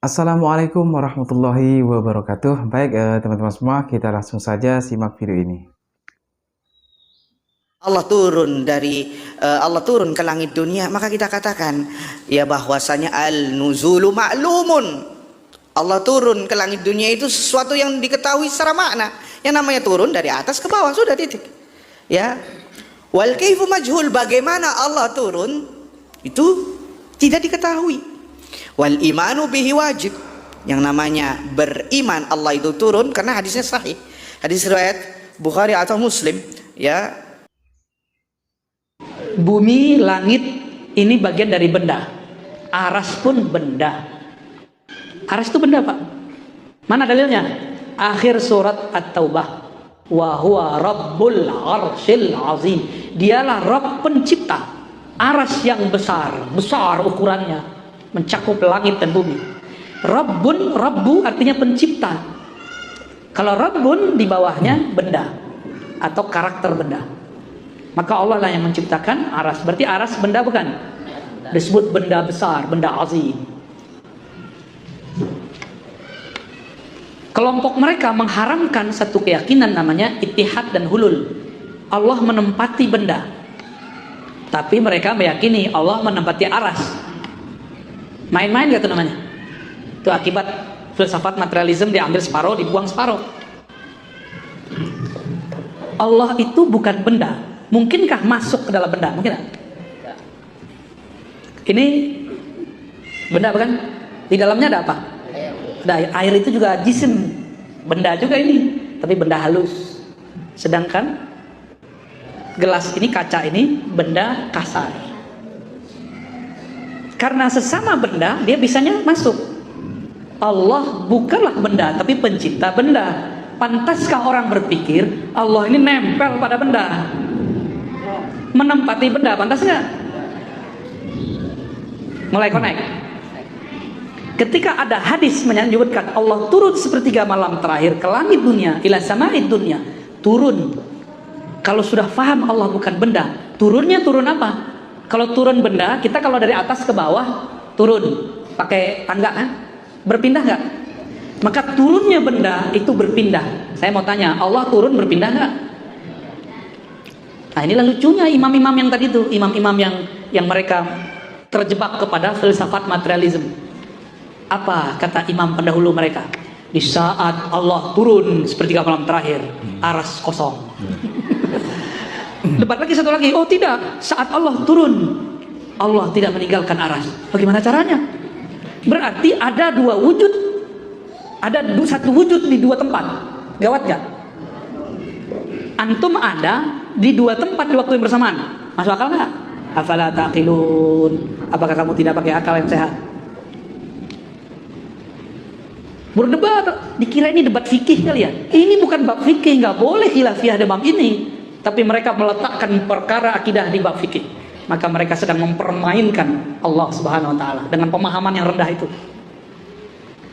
Assalamualaikum warahmatullahi wabarakatuh. Baik, teman-teman semua, kita langsung saja simak video ini. Allah turun ke langit dunia, maka kita katakan ya bahwasanya al-nuzulu ma'lumun. Allah turun ke langit dunia itu sesuatu yang diketahui secara makna. Yang namanya turun dari atas ke bawah, sudah titik. Ya. Wal kaifu majhul, bagaimana Allah turun itu tidak diketahui. Wal imanu bihi wajib. Yang namanya beriman Allah itu turun karena hadisnya sahih. Hadis riwayat Bukhari atau Muslim, ya. Bumi, langit ini bagian dari benda. Aras pun benda. Aras itu benda, Pak. Mana dalilnya? Akhir surat At-Taubah. Wa huwa rabbul arsyil azim. Dialah Rabb pencipta aras yang besar, besar ukurannya, mencakup langit dan bumi. Rabbun, Rabbu artinya pencipta. Kalau Rabbun di bawahnya benda atau karakter benda. Maka Allah lah yang menciptakan aras. Berarti aras benda bukan? Disebut benda besar, benda azim. Kelompok mereka mengharamkan satu keyakinan namanya ittihad dan hulul. Allah menempati benda. Tapi mereka meyakini Allah menempati aras. Main-main gak itu namanya? Itu akibat filsafat materialisme, diambil separuh, dibuang separuh. Allah itu bukan benda. Mungkinkah masuk ke dalam benda? Mungkin gak? Ini benda bukan? Di dalamnya ada apa? Ada air itu juga jisim. Benda juga ini, tapi benda halus. Sedangkan gelas ini, kaca ini benda kasar. Karena sesama benda, dia bisanya masuk. Allah bukanlah benda, tapi pencipta benda. Pantaskah orang berpikir Allah ini nempel pada benda, menempati benda? Pantas nggak? Mulai connect. Ketika ada hadis menyebutkan Allah turun sepertiga malam terakhir ke langit dunia, ila sama'id dunia, turun. Kalau sudah paham Allah bukan benda, turunnya turun apa? Kalau turun benda, kita kalau dari atas ke bawah turun pakai tangga kan? Berpindah nggak? Maka turunnya benda itu berpindah. Saya mau tanya, Allah turun berpindah nggak? Nah, inilah lucunya imam-imam yang tadi itu, imam-imam yang mereka terjebak kepada filsafat materialisme. Apa kata imam pendahulu mereka? Di saat Allah turun sepertiga malam terakhir, aras kosong. Debat lagi satu lagi, oh tidak, saat Allah turun, Allah tidak meninggalkan aras. Bagaimana caranya? Berarti ada dua wujud, ada satu wujud di dua tempat. Gawat gak? Antum ada di dua tempat di waktu yang bersamaan. Masuk akal gak? Afala taqilun. Apakah kamu tidak pakai akal yang sehat? Berdebat, dikira ini debat fikih kali ya. Ini bukan bab fikih, nggak boleh khilafiyah di bab ini. Tapi mereka meletakkan perkara akidah di bab fikih. Maka mereka sedang mempermainkan Allah Subhanahu wa taala dengan pemahaman yang rendah itu.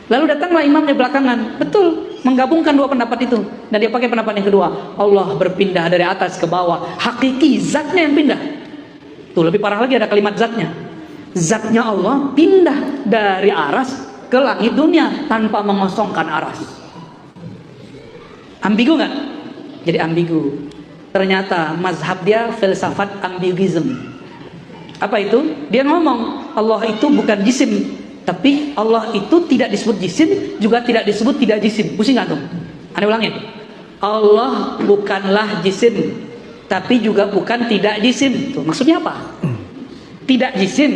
Lalu datanglah imamnya belakangan, betul, menggabungkan dua pendapat itu. Dan dia pakai pendapat yang kedua, Allah berpindah dari atas ke bawah. Hakiki, zatnya yang pindah. Tuh, lebih parah lagi ada kalimat zatnya. Zatnya Allah pindah dari aras ke langit dunia tanpa mengosongkan aras. Ambigu nggak? Jadi ambigu. Ternyata mazhab dia filsafat ambiguism. Apa itu? Dia ngomong Allah itu bukan jisim, tapi Allah itu tidak disebut jisim, juga tidak disebut tidak jisim. Pusing nggak tuh? Anda ulangin. Allah bukanlah jisim, tapi juga bukan tidak jisim. Tuh, maksudnya apa? Tidak jisim,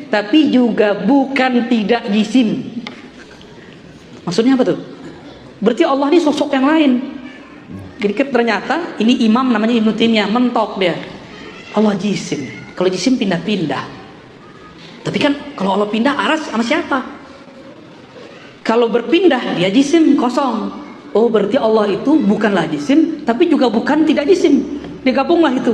tapi juga bukan tidak jisim. Maksudnya apa tuh? Berarti Allah ini sosok yang lain. Jadi ternyata ini imam namanya Ibnu Taimiyah mentok dia. Allah jisim. Kalau jisim pindah-pindah. Tapi kan kalau Allah pindah aras sama siapa? Kalau berpindah dia jisim kosong. Oh, berarti Allah itu bukanlah jisim, tapi juga bukan tidak jisim. Digabunglah itu.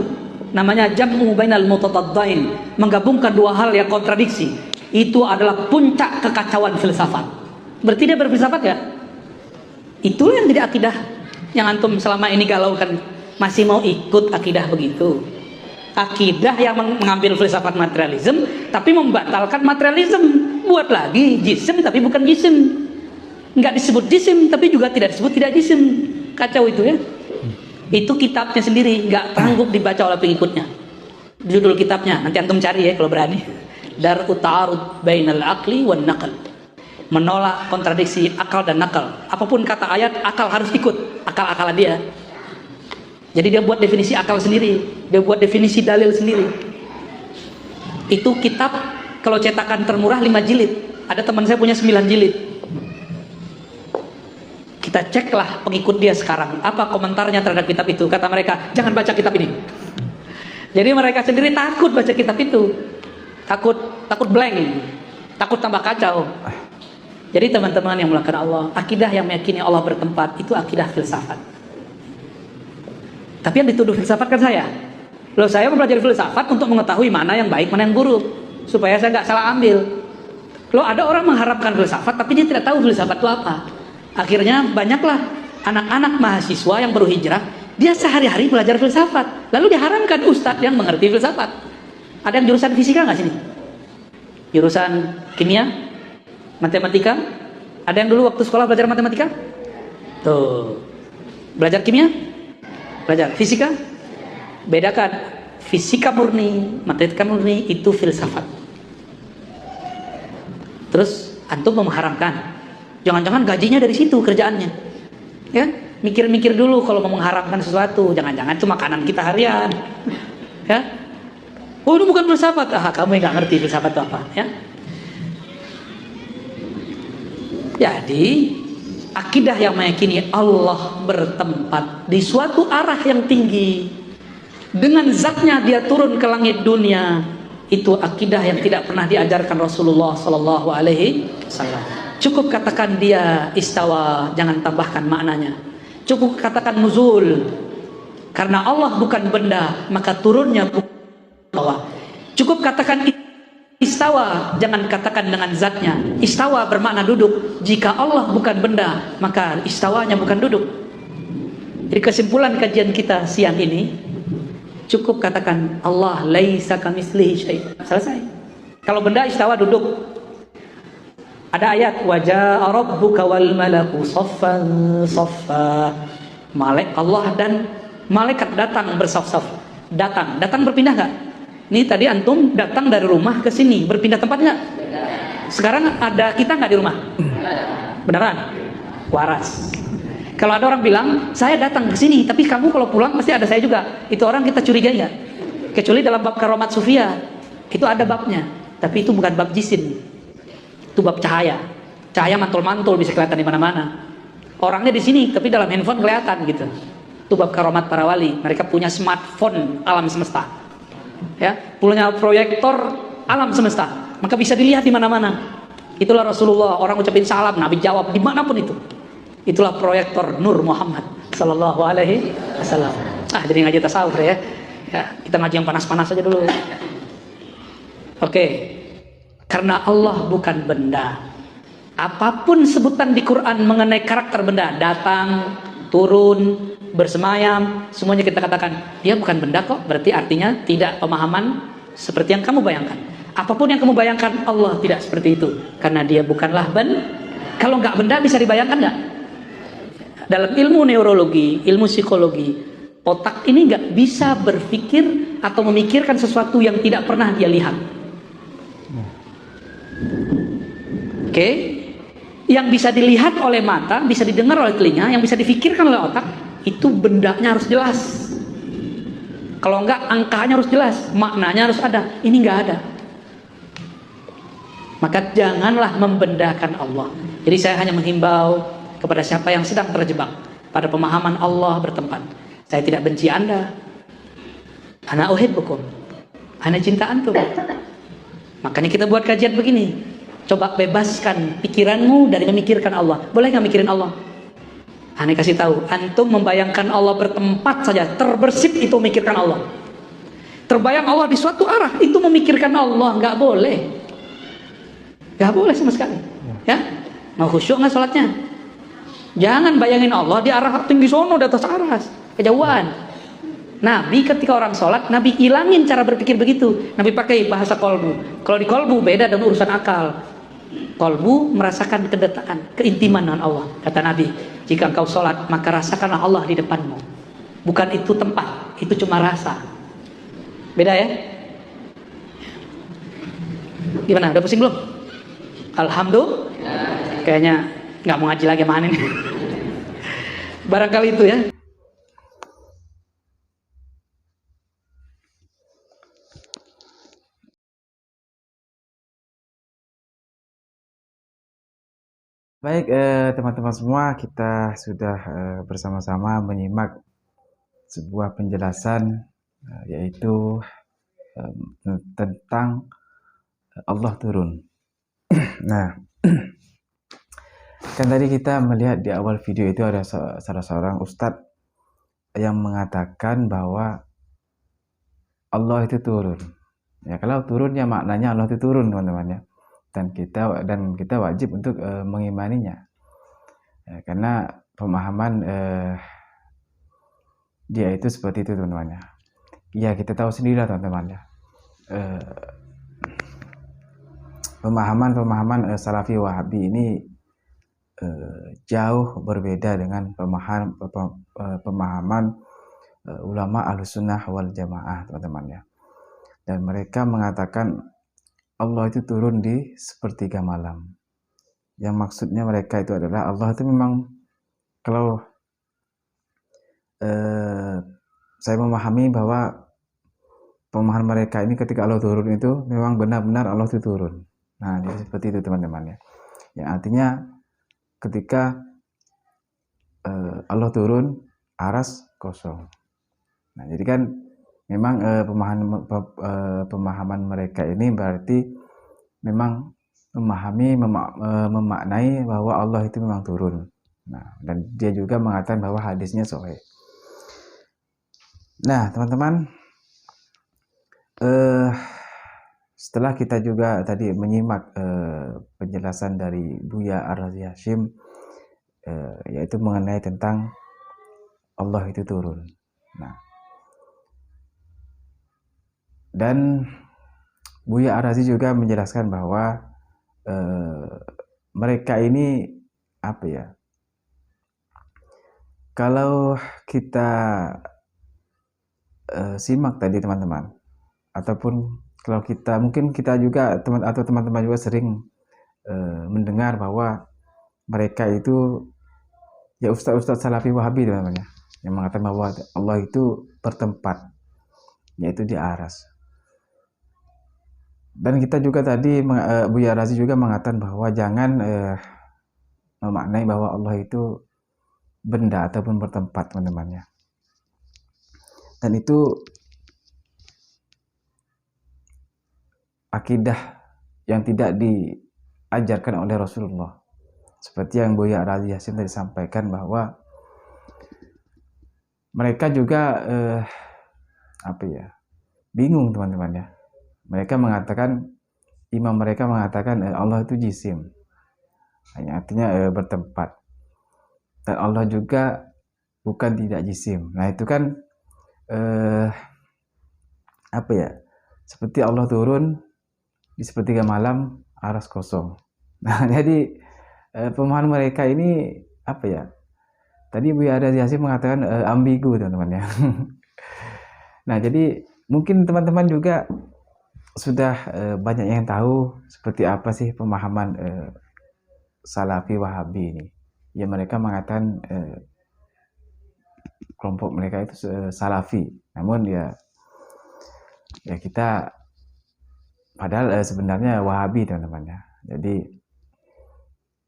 Namanya jam'u bainal mutataddain, menggabungkan dua hal yang kontradiksi. Itu adalah puncak kekacauan filsafat. Berarti dia berfilsafat ya? Itulah yang tidak akidah yang antum selama ini galaukan. Masih mau ikut akidah begitu? Akidah yang mengambil filsafat materialisme tapi membatalkan materialisme. buat lagi jisim tapi bukan jisim. Nggak disebut jisim tapi juga tidak disebut tidak jisim. Kacau itu ya. Itu kitabnya sendiri, nggak sanggup dibaca oleh pengikutnya. Judul kitabnya, nanti antum cari ya kalau berani. Dar'u ta'arud bainal aqli wan naql. Menolak kontradiksi akal dan nakal. Apapun kata ayat, akal harus ikut akal-akalan dia. Jadi dia buat definisi akal sendiri, dia buat definisi dalil sendiri. Itu kitab kalau cetakan termurah 5 jilid. Ada teman saya punya 9 jilid. Kita ceklah pengikut dia sekarang, apa komentarnya terhadap kitab itu. Kata mereka, jangan baca kitab ini. Jadi mereka sendiri takut baca kitab itu. Takut blank, takut tambah kacau. Jadi teman-teman yang melakukan Allah, akidah yang meyakini Allah bertempat itu akidah filsafat. Tapi yang dituduh filsafat kan saya. Loh, saya mempelajari filsafat untuk mengetahui mana yang baik, mana yang buruk, supaya saya nggak salah ambil. Loh, ada orang mengharapkan filsafat tapi dia tidak tahu filsafat itu apa. Akhirnya banyaklah anak-anak mahasiswa yang baru hijrah, dia sehari-hari belajar filsafat. Lalu diharamkan ustadz yang mengerti filsafat. Ada yang jurusan fisika nggak sini? Jurusan kimia? Matematika? Ada yang dulu waktu sekolah belajar matematika? Tuh. Belajar kimia? Belajar fisika? Bedakan. Fisika murni, matematika murni itu filsafat. Terus antum mengharamkan. Jangan-jangan gajinya dari situ kerjaannya. Ya, mikir-mikir dulu kalau mau mengharamkan sesuatu. Jangan-jangan itu makanan kita harian. Ya. Oh, itu bukan filsafat. Kamu yang nggak ngerti filsafat itu apa, ya? Jadi, akidah yang meyakini Allah bertempat di suatu arah yang tinggi, dengan zatnya dia turun ke langit dunia, itu akidah yang tidak pernah diajarkan Rasulullah Sallallahu Alaihi Wasallam. Cukup katakan dia istawa, jangan tambahkan maknanya. Cukup katakan nuzul, karena Allah bukan benda, maka turunnya bukan bawah. Cukup katakan istawa, jangan katakan dengan zatnya. Istawa bermakna duduk. Jika Allah bukan benda, maka istawanya bukan duduk. Jadi kesimpulan kajian kita siang ini, cukup katakan Allah laisa kamitslihi syai'. Selesai. Kalau benda istawa duduk. Ada ayat wajaa rabbuka wal malaku saffan saffa. Allah dan malaikat datang bersaf-saf. Datang berpindah enggak? Ini tadi antum datang dari rumah ke sini, berpindah tempat enggak? Sekarang ada kita enggak di rumah? Beneran? Waras. Kalau ada orang bilang, saya datang ke sini, tapi kamu kalau pulang pasti ada saya juga. Itu orang kita curigai enggak? Kecuali dalam bab karomat sufia, itu ada babnya. Tapi itu bukan bab jisim. Itu bab cahaya. Cahaya mantul-mantul bisa kelihatan di mana-mana. Orangnya di sini, tapi dalam handphone kelihatan gitu. Itu bab karomat para wali. Mereka punya smartphone alam semesta. Ya, punya proyektor alam semesta. Maka bisa dilihat di mana-mana. Itulah Rasulullah. Orang ucapin salam, Nabi jawab dimanapun itu. Itulah proyektor Nur Muhammad Sallallahu Alaihi Wasallam. Jadi ngaji tasawuf ya. Kita ngaji yang panas-panas aja dulu. Oke. Karena Allah bukan benda. Apapun sebutan di Quran mengenai karakter benda, datang, turun, bersemayam, semuanya kita katakan dia bukan benda kok. Berarti artinya tidak pemahaman seperti yang kamu bayangkan. Apapun yang kamu bayangkan, Allah tidak seperti itu. Karena dia bukanlah benda. Kalau nggak benda bisa dibayangkan nggak? Dalam ilmu neurologi, ilmu psikologi, otak ini nggak bisa berpikir atau memikirkan sesuatu yang tidak pernah dia lihat. Oke, yang bisa dilihat oleh mata, bisa didengar oleh telinga, yang bisa difikirkan oleh otak, itu bendanya harus jelas. Kalau enggak, angkanya harus jelas, maknanya harus ada. Ini enggak ada. Maka janganlah membendakan Allah. Jadi saya hanya menghimbau kepada siapa yang sedang terjebak pada pemahaman Allah bertempat. Saya tidak benci Anda. Ana uhibbukum. Ana cinta antum. Makanya kita buat kajian begini. Coba bebaskan pikiranmu dari memikirkan Allah. Boleh nggak mikirin Allah? Aneh kasih tahu, antum membayangkan Allah bertempat saja, terbersit itu memikirkan Allah. Terbayang Allah di suatu arah, itu memikirkan Allah, nggak boleh. Nggak boleh sama sekali. Ya, mau khusyuk nggak sholatnya? Jangan bayangin Allah di arah tinggi sono, di atas aras, kejauhan. Nabi ketika orang sholat, Nabi hilangin cara berpikir begitu. Nabi pakai bahasa kolbu. Kalau di kolbu beda dengan urusan akal. Kolbu merasakan kedekatan, keintiman dengan Allah. Kata Nabi, jika engkau sholat maka rasakanlah Allah di depanmu. Bukan itu tempat, itu cuma rasa. Beda ya? Gimana? Udah pusing belum? Alhamdulillah. Kayaknya nggak mau ngaji lagi mana nih. Barangkali itu ya. Baik, teman-teman semua, kita sudah bersama-sama menyimak sebuah penjelasan yaitu tentang Allah turun. Nah, kan tadi kita melihat di awal video itu ada salah seorang ustadz yang mengatakan bahwa Allah itu turun. Ya, kalau turun ya maknanya Allah itu turun, teman-teman ya. Dan kita wajib untuk mengimaninya. Ya, karena pemahaman dia itu seperti itu, teman-teman ya. Ya, kita tahu sendirilah, teman-teman ya. Pemahaman Salafi Wahabi ini jauh berbeda dengan pemahaman ulama Ahlussunnah wal Jamaah, teman-teman ya. Dan mereka mengatakan Allah itu turun di sepertiga malam. Yang maksudnya mereka itu adalah Allah itu memang, kalau saya memahami bahwa pemahaman mereka ini ketika Allah turun itu memang benar-benar Allah itu turun. Nah, jadi seperti itu, teman-teman ya. Yang artinya ketika Allah turun, aras kosong. Nah, jadi kan memang pemahaman mereka ini berarti memang memaknai bahwa Allah itu memang turun. Nah, dan dia juga mengatakan bahwa hadisnya sahih. Nah, teman-teman, setelah kita juga tadi menyimak penjelasan dari Buya Ar-Razi Hashim, yaitu mengenai tentang Allah itu turun. Nah, dan Buya Ar-Razi juga menjelaskan bahwa mereka ini apa ya? Kalau kita simak tadi, teman-teman, ataupun kalau kita mungkin kita juga teman-teman juga sering mendengar bahwa mereka itu ya ustaz-ustaz Salafi Wahabi, teman-teman ya, yang mengatakan bahwa Allah itu bertempat, yaitu di aras. Dan kita juga tadi Buya Razi juga mengatakan bahwa jangan memaknai bahwa Allah itu benda ataupun bertempat, teman-teman ya. Dan itu akidah yang tidak diajarkan oleh Rasulullah. Seperti yang Buya Razi Hashim tadi sampaikan, bahwa mereka juga bingung, teman-teman ya. Mereka mengatakan, imam mereka mengatakan Allah itu jisim, artinya bertempat, dan Allah juga bukan tidak jisim. Nah, itu kan seperti Allah turun di sepertiga malam, aras kosong. Nah, jadi pemahaman mereka ini tadi Buya Razi Hashim mengatakan ambigu, teman-teman ya. Nah, jadi mungkin teman-teman juga sudah banyak yang tahu seperti apa sih pemahaman Salafi Wahabi ini. Ya, mereka mengatakan kelompok mereka itu Salafi. Namun ya kita padahal sebenarnya Wahabi, teman-teman ya. Jadi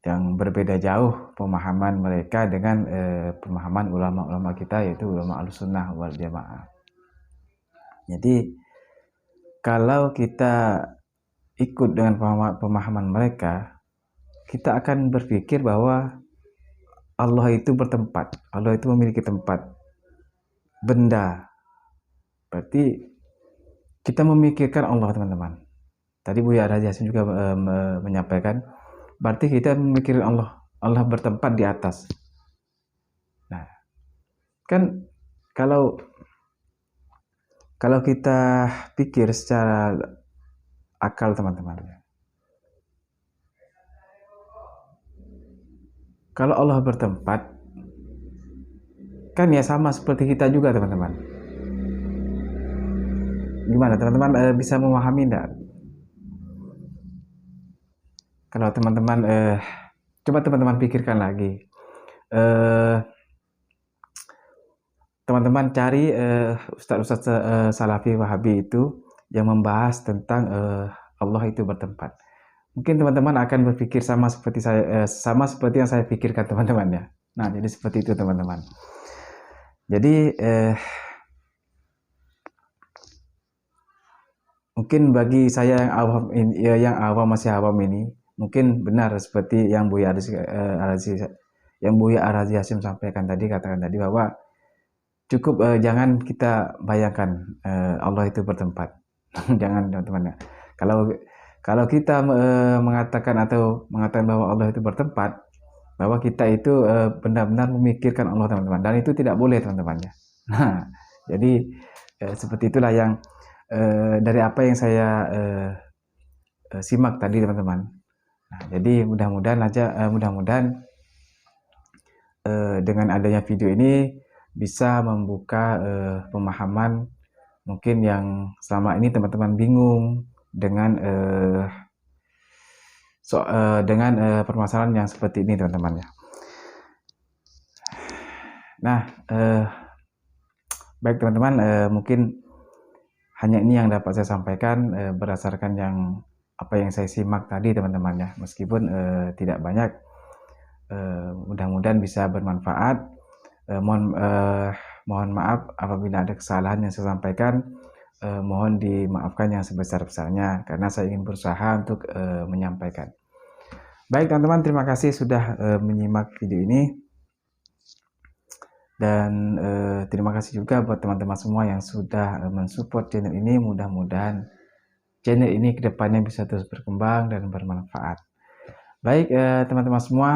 yang berbeda jauh pemahaman mereka dengan pemahaman ulama-ulama kita, yaitu ulama Ahlussunnah wal Jamaah. Jadi kalau kita ikut dengan pemahaman mereka, kita akan berpikir bahwa Allah itu bertempat, Allah itu memiliki tempat, benda. Berarti kita memikirkan Allah, teman-teman. Tadi Buya Razi Hashim juga menyampaikan, berarti kita memikirkan Allah bertempat di atas. Nah, kan kalau kita pikir secara akal, teman-teman, Kalau Allah bertempat, kan ya sama seperti kita juga teman-teman. Gimana teman-teman bisa memahami enggak? Kalau teman-teman coba teman-teman pikirkan lagi. Teman-teman cari ustaz-ustaz Salafi Wahabi itu yang membahas tentang Allah itu bertempat. Mungkin teman-teman akan berpikir sama seperti saya, sama seperti yang saya pikirkan teman-teman ya. Nah, jadi seperti itu teman-teman. Jadi mungkin bagi saya yang awam masih awam ini, mungkin benar seperti yang Buya Arazi Hasim sampaikan tadi, katakan tadi bahwa cukup jangan kita bayangkan Allah itu bertempat. Jangan teman-teman ya. Kalau kita mengatakan bahwa Allah itu bertempat, bahwa kita itu benar-benar memikirkan Allah teman-teman, dan itu tidak boleh teman-teman ya. Nah, jadi seperti itulah yang dari apa yang saya simak tadi teman-teman. Nah, jadi mudah-mudahan dengan adanya video ini bisa membuka pemahaman mungkin yang selama ini teman-teman bingung dengan permasalahan yang seperti ini teman-teman ya. Nah, baik teman-teman, mungkin hanya ini yang dapat saya sampaikan berdasarkan apa yang saya simak tadi teman-teman ya. Meskipun tidak banyak, mudah-mudahan bisa bermanfaat. Mohon maaf apabila ada kesalahan yang saya sampaikan, mohon dimaafkan yang sebesar-besarnya karena saya ingin berusaha untuk menyampaikan. Baik teman-teman, terima kasih sudah menyimak video ini, dan terima kasih juga buat teman-teman semua yang sudah mensupport channel ini. Mudah-mudahan channel ini kedepannya bisa terus berkembang dan bermanfaat. Baik teman-teman semua,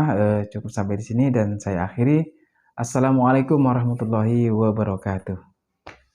cukup sampai di sini dan saya akhiri. Assalamualaikum warahmatullahi wabarakatuh.